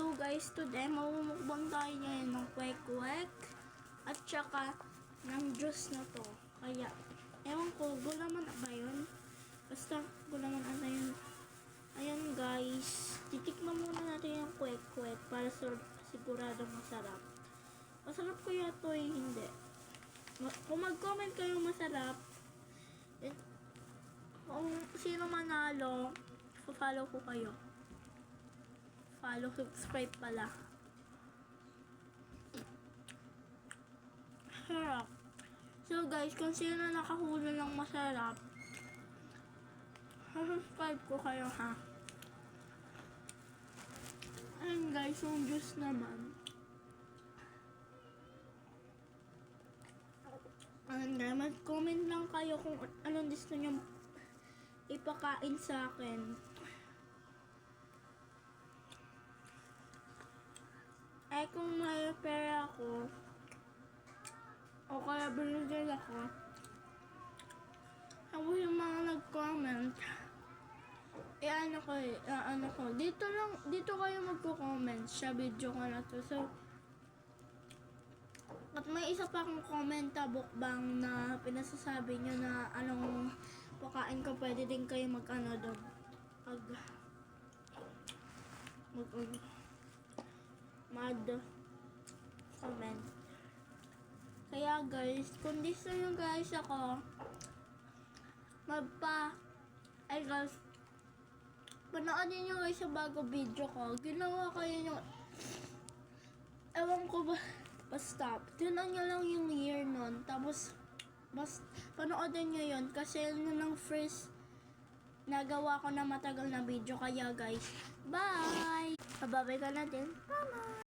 So guys, today mamumukbang tayo ngayon ng kwek-kwek at saka ng juice na to. Kaya, ewan ko, gulaman na ba yun? Basta, gulaman na yun. Ayan guys, titikman muna natin yung kwek-kwek para siguradong masarap. Masarap kaya to eh, hindi. Kung mag-comment kayo masarap, kung sino manalo, follow ko kayo. Follow, subscribe pala. Sarap. So guys, kung sino nakahuli ng masarap, subscribe ko kayo ha. Ayun guys, yung juice naman. Ayun guys, mag-comment lang kayo kung anong gusto nyo ipakain sa akin. Eh kung may pera ako, o kaya binigyan ako, ako yung mga nag-comment, ano ko, dito kayo magko-comment sa video ko na to. So, at may isa pa akong commenta bukbang na pinasasabi nyo na anong pakain ko, pwede din kayo mag-ano doon. Comment. Kaya guys, kung gusto nyo guys ako guys, panoodin nyo guys sa bago video ko. Ginawa kayo yung ewan ko ba, basta tinan nyo lang yung year nun, tapos panoodin nyo yun kasi yun lang first nagawa ko na matagal na video. Kaya guys, bye! Bababay ka na din. Bye!